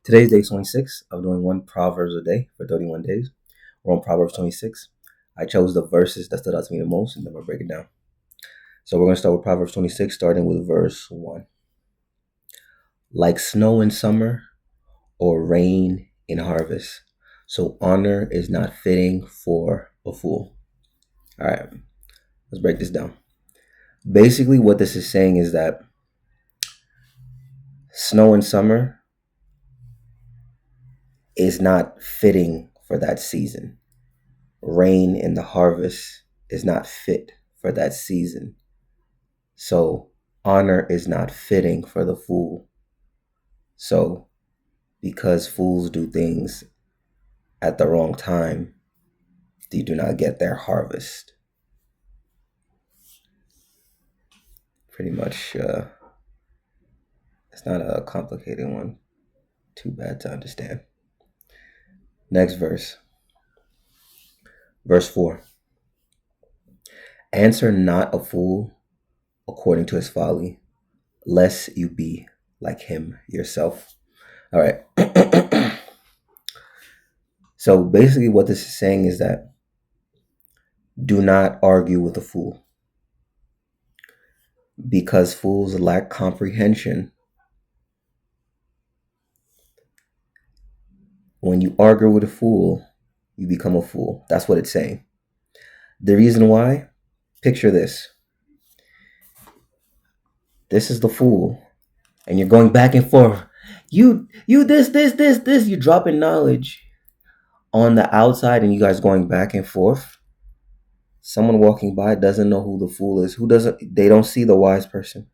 Today's day 26 of doing one Proverbs a day for 31 days. We're on Proverbs 26. I chose the verses that stood out to me the most, and then we'll break it down. So we're going to start with Proverbs 26, starting with verse 1. Like snow in summer or rain in harvest, so honor is not fitting for a fool. All right, let's break this down. Basically, what this is saying is that snow in summer is not fitting for that season. Rain in the harvest is not fit for that season. So honor is not fitting for the fool. So because fools do things at the wrong time, they do not get their harvest. Pretty much, it's not a complicated one. Too bad to understand. Next verse. Verse 4. Answer not a fool according to his folly, lest you be like him yourself. All right. So basically what this is saying is that do not argue with a fool, because fools lack comprehension. When you argue with a fool, you become a fool. That's what it's saying. The reason why, picture this. This is the fool, and you're going back and forth. You this. You're dropping knowledge on the outside, and you guys going back and forth. Someone walking by doesn't know who the fool is. They don't see the wise person.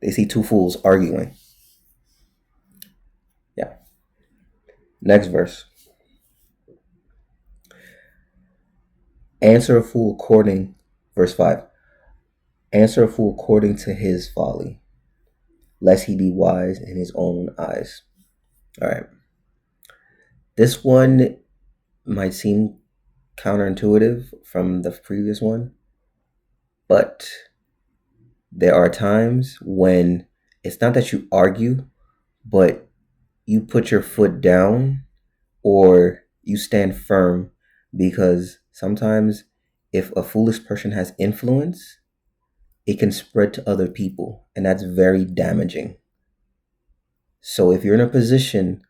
They see two fools arguing. Yeah. Next verse. Answer a fool according, verse 5. Answer a fool according to his folly, lest he be wise in his own eyes. All right. This one might seem counterintuitive from the previous one, but there are times when it's not that you argue, but you put your foot down or you stand firm, because sometimes if a foolish person has influence, it can spread to other people, and that's very damaging. So if you're in a position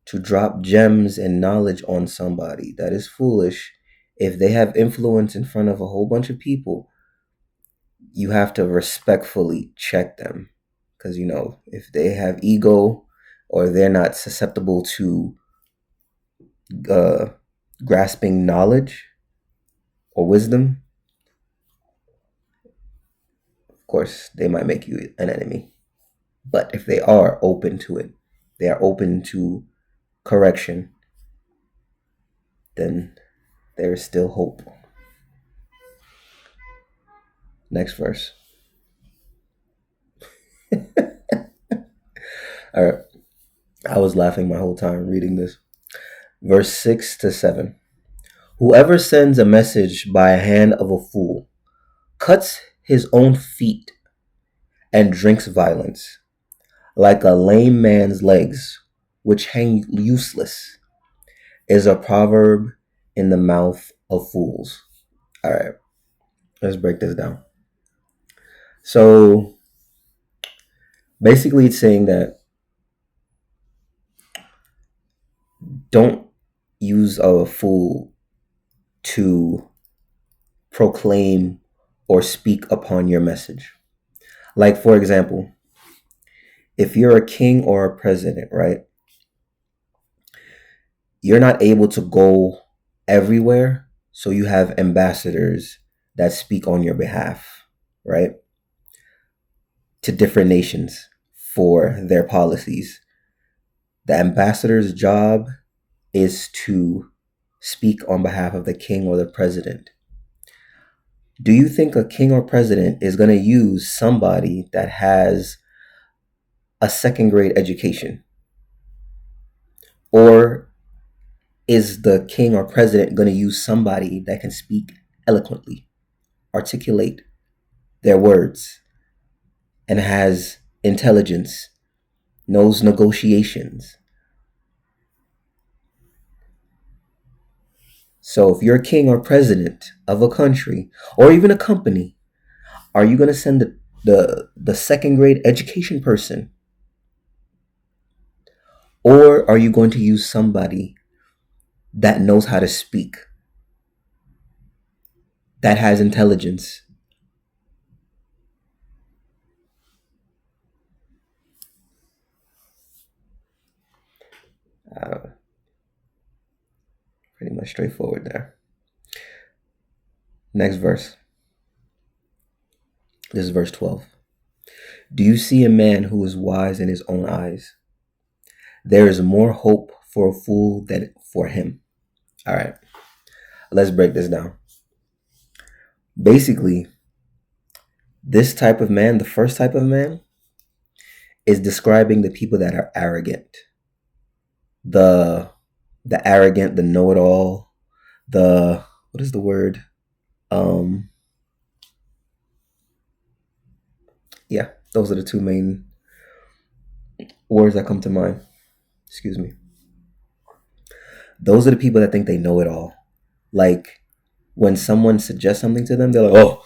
to drop gems and knowledge on somebody that is foolish, if they have influence in front of a whole bunch of people, you have to respectfully check them. Because, if they have ego or they're not susceptible to grasping knowledge or wisdom, of course, they might make you an enemy. But if they are open to it, they are open to correction, then there is still hope. Next verse. All right. I was laughing my whole time reading this. Verse 6 to 7. Whoever sends a message by a hand of a fool cuts his own feet and drinks violence, like a lame man's legs, which hang useless, is a proverb in the mouth of fools. All right, let's break this down. So basically it's saying that don't use a fool to proclaim or speak upon your message. Like, for example, if you're a king or a president, right? You're not able to go everywhere, so you have ambassadors that speak on your behalf, right? To different nations for their policies. The ambassador's job is to speak on behalf of the king or the president. Do you think a king or president is going to use somebody that has a second grade education? Or is the king or president going to use somebody that can speak eloquently, articulate their words, and has intelligence, knows negotiations. So if you're king or president of a country or even a company, are you going to send the second grade education person? Or are you going to use somebody that knows how to speak, that has intelligence? Uh, Pretty much straightforward there. Next verse. This is verse 12. Do you see a man who is wise in his own eyes? There is more hope for a fool than for him. All right, let's break this down. Basically, this type of man, the first type of man, is describing the people that are arrogant. The arrogant, the know-it-all, what is the word? Yeah, those are the two main words that come to mind. Excuse me. Those are the people that think they know it all. Like when someone suggests something to them, they're like, "Oh,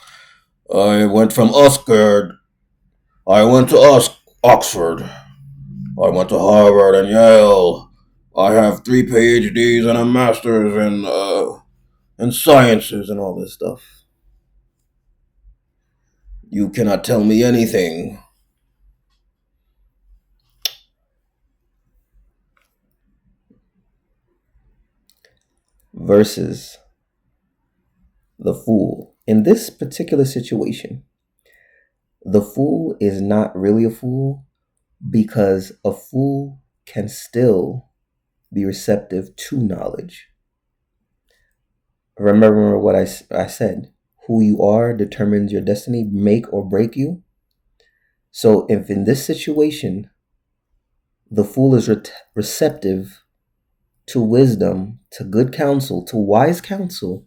I went from Oxford. I went to Oxford. I went to Harvard and Yale. I have 3 PhDs and a master's in sciences and all this stuff. You cannot tell me anything." Versus the fool. In this particular situation, the fool is not really a fool because a fool can still be receptive to knowledge. Remember what I said. Who you are determines your destiny, make or break you. So if in this situation, the fool is receptive to wisdom, to good counsel, to wise counsel,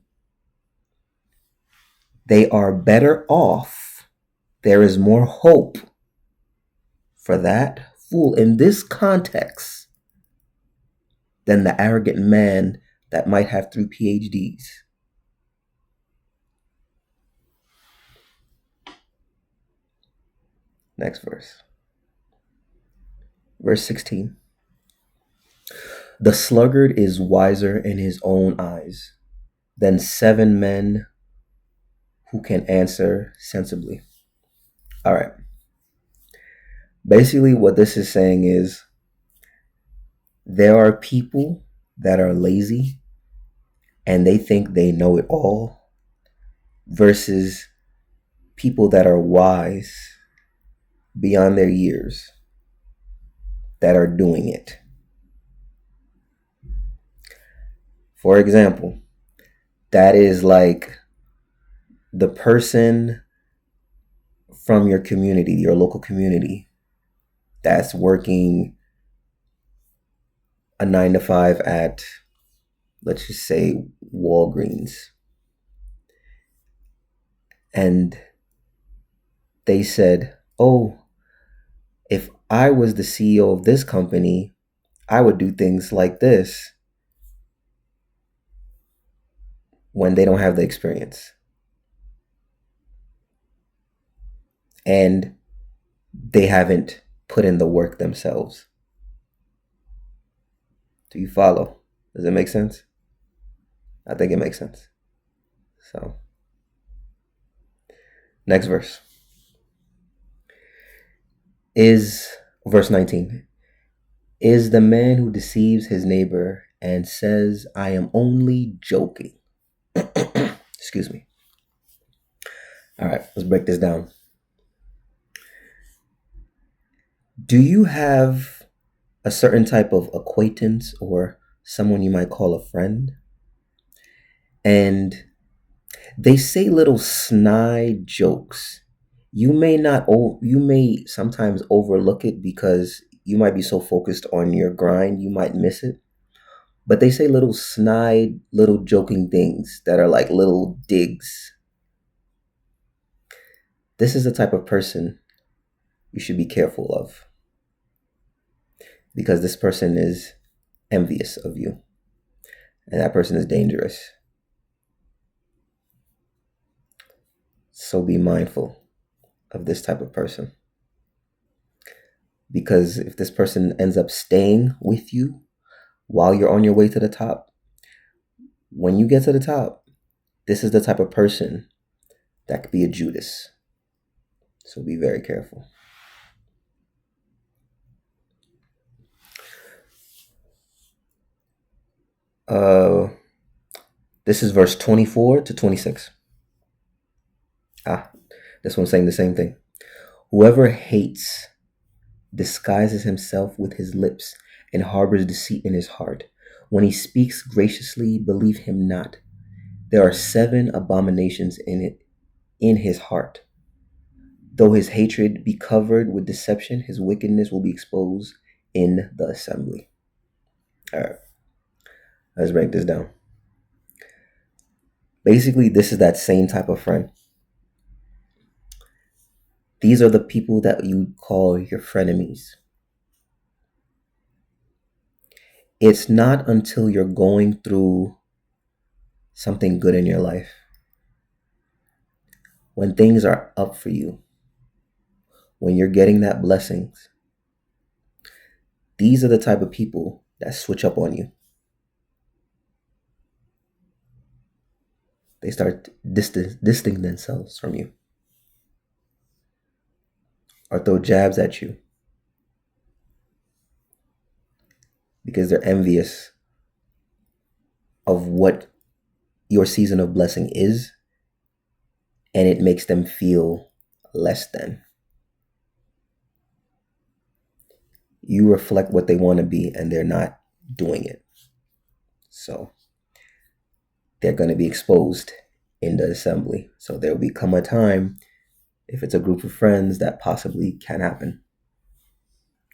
they are better off. There is more hope for that fool in this context than the arrogant man that might have 3 PhDs. Next verse. Verse 16. The sluggard is wiser in his own eyes than 7 men who can answer sensibly. All right. Basically, what this is saying is there are people that are lazy and they think they know it all versus people that are wise beyond their years that are doing it. For example, that is like the person from your community, your local community, that's working a 9 to 5 at, let's just say, Walgreens. And they said, "Oh, if I was the CEO of this company, I would do things like this," when they don't have the experience. And they haven't put in the work themselves. Do you follow? Does it make sense? I think it makes sense. So, next verse. Is verse 19. Is the man who deceives his neighbor and says, "I am only joking." Excuse me. All right, let's break this down. Do you have a certain type of acquaintance or someone you might call a friend, and they say little snide jokes? You may sometimes overlook it because you might be so focused on your grind, you might miss it. But they say little snide, little joking things that are like little digs. This is the type of person you should be careful of, because this person is envious of you, and that person is dangerous. So be mindful of this type of person, because if this person ends up staying with you while you're on your way to the top, when you get to the top, this is the type of person that could be a Judas. So be very careful. This is verse 24 to 26. This one's saying the same thing. Whoever hates disguises himself with his lips and harbors deceit in his heart. When he speaks graciously, believe him not. There are 7 abominations in his heart. Though his hatred be covered with deception, his wickedness will be exposed in the assembly. All right, let's break this down. Basically, this is that same type of friend. These are the people that you call your frenemies. It's not until you're going through something good in your life, when things are up for you, when you're getting that blessings, these are the type of people that switch up on you. They start distancing themselves from you, or throw jabs at you, because they're envious of what your season of blessing is, and it makes them feel less than. You reflect what they want to be, and they're not doing it. So they're going to be exposed in the assembly. So there will become a time, if it's a group of friends, that possibly can happen.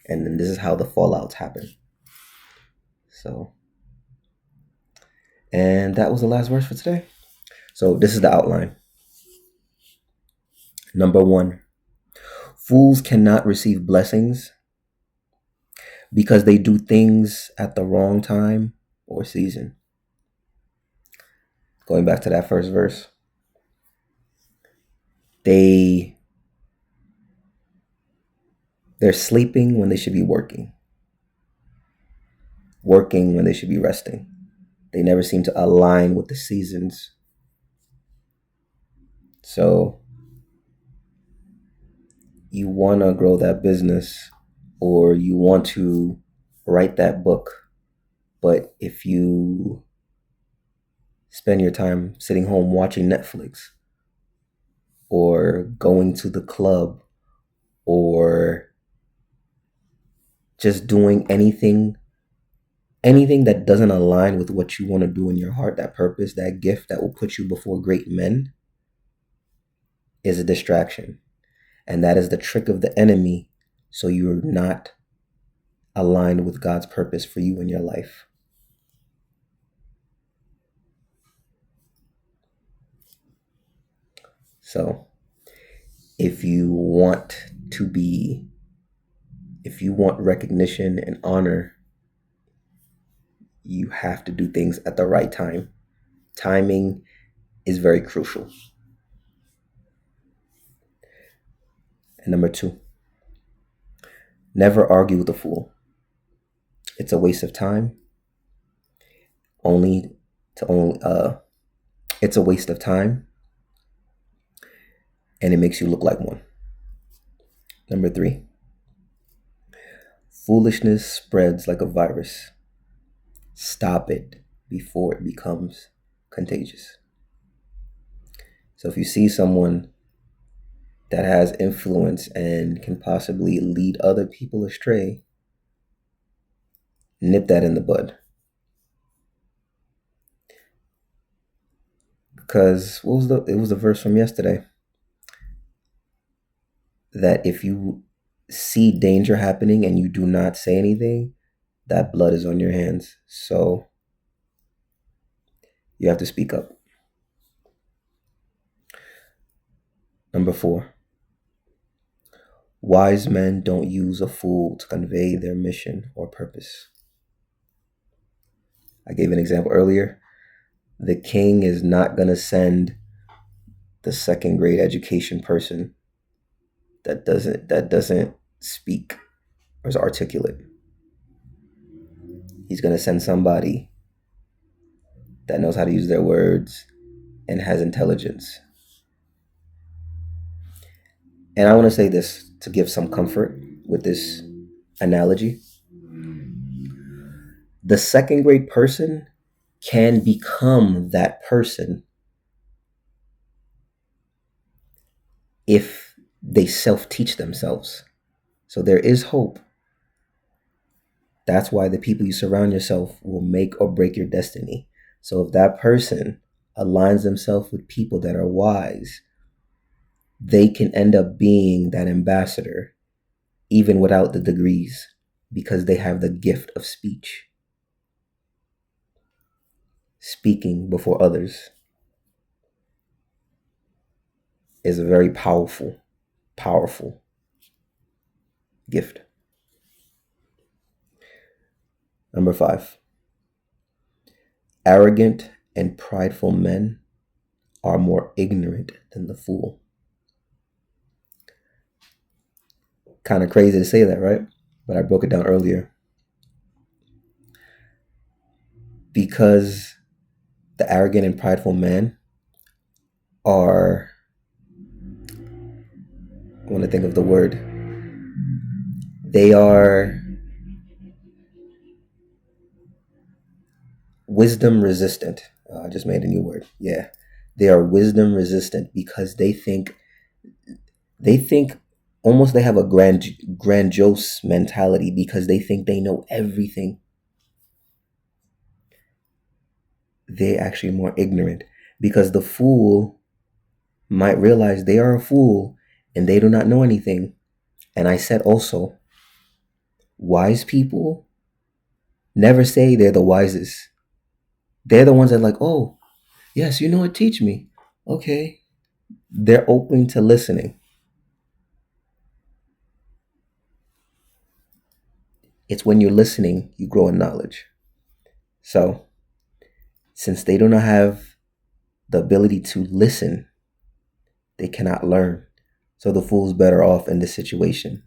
And then this is how the fallouts happen. So, and that was the last verse for today. So this is the outline. Number 1, fools cannot receive blessings because they do things at the wrong time or season. Going back to that first verse, they're sleeping when they should be working when they should be resting. They never seem to align with the seasons. So you want to grow that business, or you want to write that book, but if you spend your time sitting home watching Netflix, or going to the club, or just doing anything that doesn't align with what you want to do in your heart, that purpose, that gift that will put you before great men, is a distraction. And that is the trick of the enemy, so you're not aligned with God's purpose for you in your life. So if you want recognition and honor, you have to do things at the right time. Timing is very crucial. And number 2, never argue with a fool. It's a waste of time. It's a waste of time, and it makes you look like one. Number 3, foolishness spreads like a virus. Stop it before it becomes contagious. So if you see someone that has influence and can possibly lead other people astray, nip that in the bud. Because it was the verse from yesterday, that if you see danger happening and you do not say anything, that blood is on your hands. So you have to speak up. Number 4, Wise men don't use a fool to convey their mission or purpose. I gave an example earlier. The king is not going to send the second grade education person that doesn't speak or is articulate. He's going to send somebody that knows how to use their words and has intelligence. And I want to say this to give some comfort with this analogy. The second grade person can become that person if they self-teach themselves. So there is hope. That's why the people you surround yourself will make or break your destiny. So if that person aligns themselves with people that are wise, they can end up being that ambassador even without the degrees because they have the gift of speech. Speaking before others is a very powerful gift. Number 5. Arrogant and prideful men are more ignorant than the fool. Kind of crazy to say that, right? But I broke it down earlier. Because the arrogant and prideful men are, I want to think of the word, they are wisdom resistant. I just made a new word. Yeah. They are wisdom resistant because they think almost they have a grandiose mentality because they think they know everything. They're actually more ignorant because the fool might realize they are a fool and they do not know anything. And I said also, wise people never say they're the wisest. They're the ones that are like, oh, yes, you know what, teach me. Okay. They're open to listening. It's when you're listening, you grow in knowledge. So, since they do not have the ability to listen, they cannot learn. So the fool's better off in this situation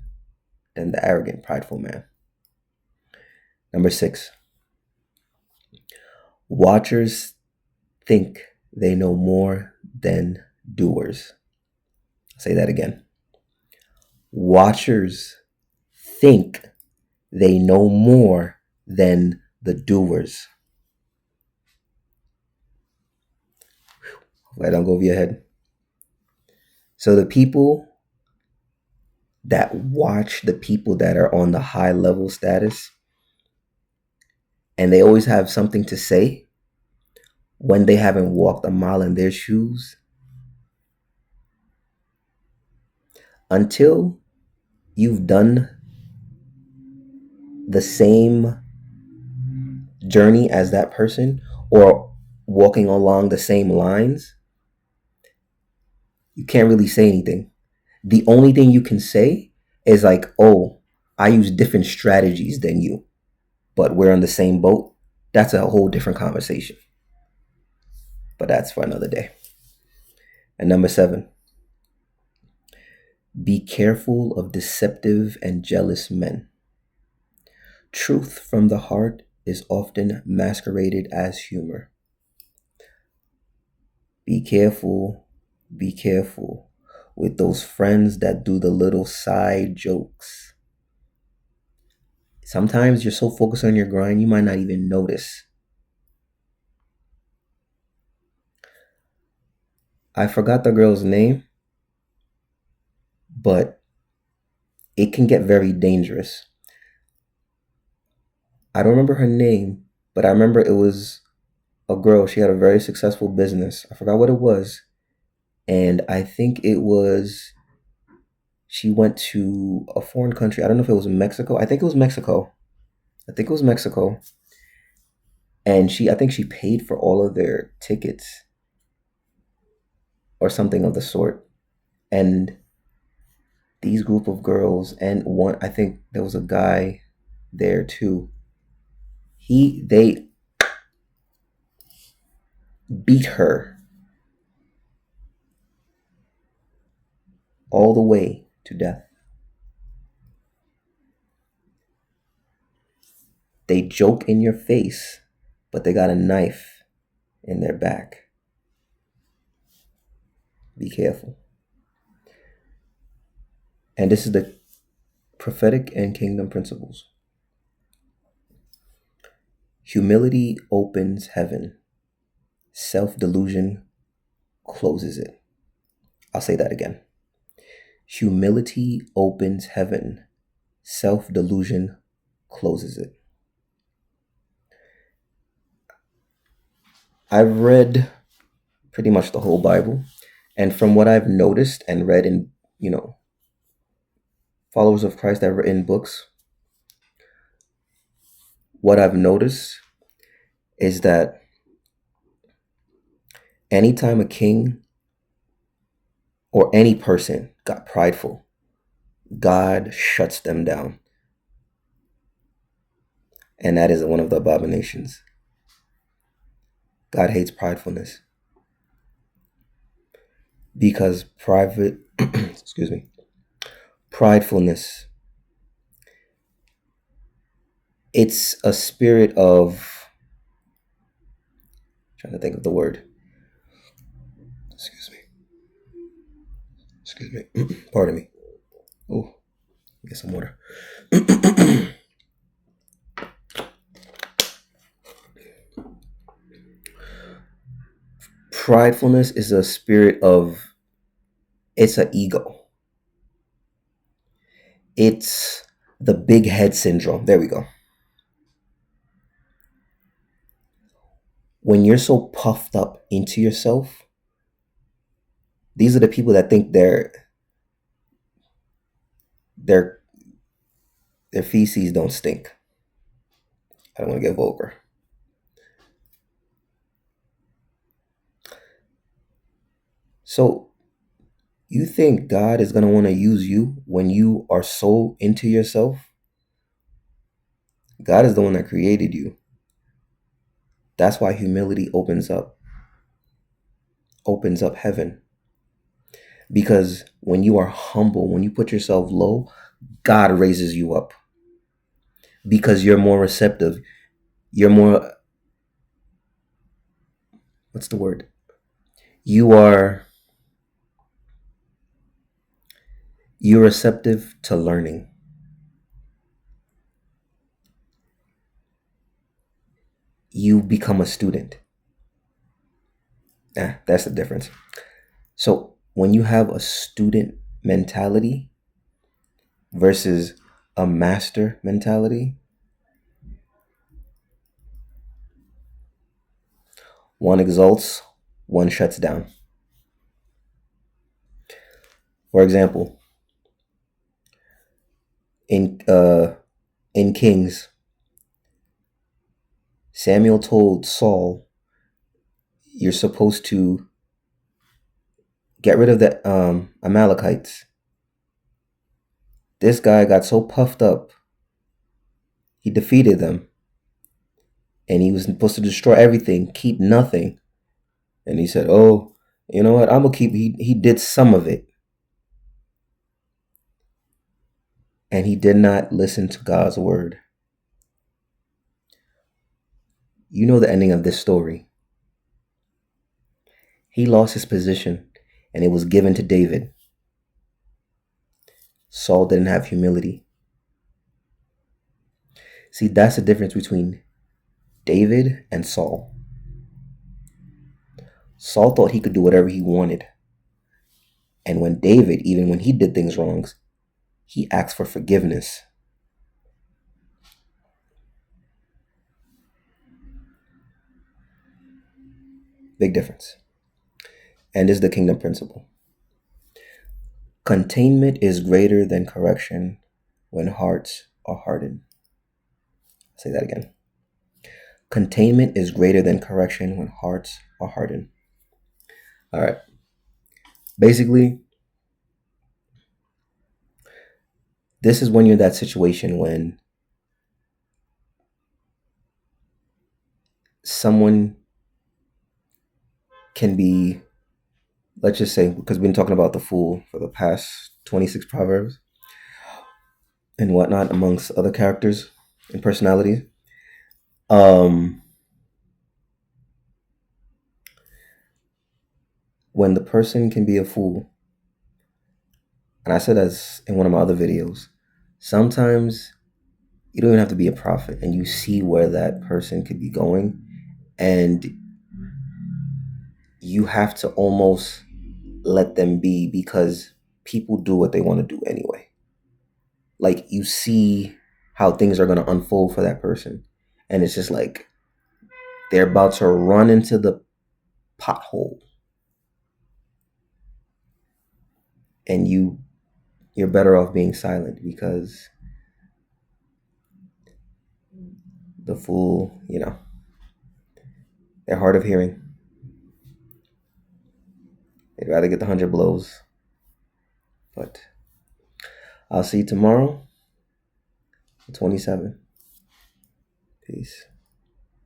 than the arrogant, prideful man. Number 6. Watchers think they know more than doers. I'll say that again. Watchers think they know more than the doers. Hopefully I don't go over your head. So the people that watch the people that are on the high level status, and they always have something to say when they haven't walked a mile in their shoes, until you've done the same journey as that person or walking along the same lines, you can't really say anything. The only thing you can say is like, oh, I use different strategies than you, but we're on the same boat. That's a whole different conversation. But that's for another day. And number 7, be careful of deceptive and jealous men. Truth from the heart is often masqueraded as humor. Be careful with those friends that do the little side jokes. Sometimes you're so focused on your grind, you might not even notice. I forgot the girl's name, but it can get very dangerous. I don't remember her name, but I remember it was a girl. She had a very successful business. I forgot what it was. And I think it was, she went to a foreign country. I don't know if it was Mexico. I think it was Mexico. And I think she paid for all of their tickets or something of the sort. And these group of girls, and one, I think there was a guy there too. They beat her all the way to death. They joke in your face, but they got a knife in their back. Be careful. And this is the prophetic and kingdom principles. Humility opens heaven. Self-delusion closes it. I'll say that again. Humility opens heaven. Self-delusion closes it. I've read pretty much the whole Bible, and from what I've noticed and read in, followers of Christ that have written books, what I've noticed is that anytime a king or any person got prideful, God shuts them down. And that is one of the abominations. God hates pridefulness. Because pridefulness, it's a spirit of, trying to think of the word. Excuse me. Pardon me. Oh, get some water. Pridefulness is a spirit of, it's an ego. It's the big head syndrome. There we go. When you're so puffed up into yourself, these are the people that think their feces don't stink. I don't want to get vulgar. So you think God is going to want to use you when you are so into yourself? God is the one that created you. That's why humility opens up heaven. Because when you are humble, when you put yourself low, God raises you up. Because you're more receptive. You're more, what's the word? You're receptive to learning. You become a student. That's the difference. So when you have a student mentality versus a master mentality, one exalts, one shuts down. For example, in Kings, Samuel told Saul, you're supposed to get rid of the Amalekites. This guy got so puffed up, he defeated them. And he was supposed to destroy everything, keep nothing. And he said, oh, you know what? I'm going to keep, he did some of it. And he did not listen to God's word. You know the ending of this story. He lost his position and it was given to David. Saul didn't have humility. See, that's the difference between David and Saul. Saul thought he could do whatever he wanted. And when David, even when he did things wrong, he asked for forgiveness. Big difference. And this is the kingdom principle. Containment is greater than correction when hearts are hardened. I'll say that again. Containment is greater than correction when hearts are hardened. All right. Basically, This is when you're in that situation when someone can be, let's just say, because we've been talking about the fool for the past 26 Proverbs and whatnot, amongst other characters and personalities. When the person can be a fool, and I said as in one of my other videos, sometimes you don't even have to be a prophet and you see where that person could be going, and you have to almost let them be, because people do what they want to do anyway. Like, you see how things are going to unfold for that person, and it's just like they're about to run into the pothole, and you're better off being silent, because the fool, they're hard of hearing. They'd rather get the 100 blows. But I'll see you tomorrow, 27. Peace.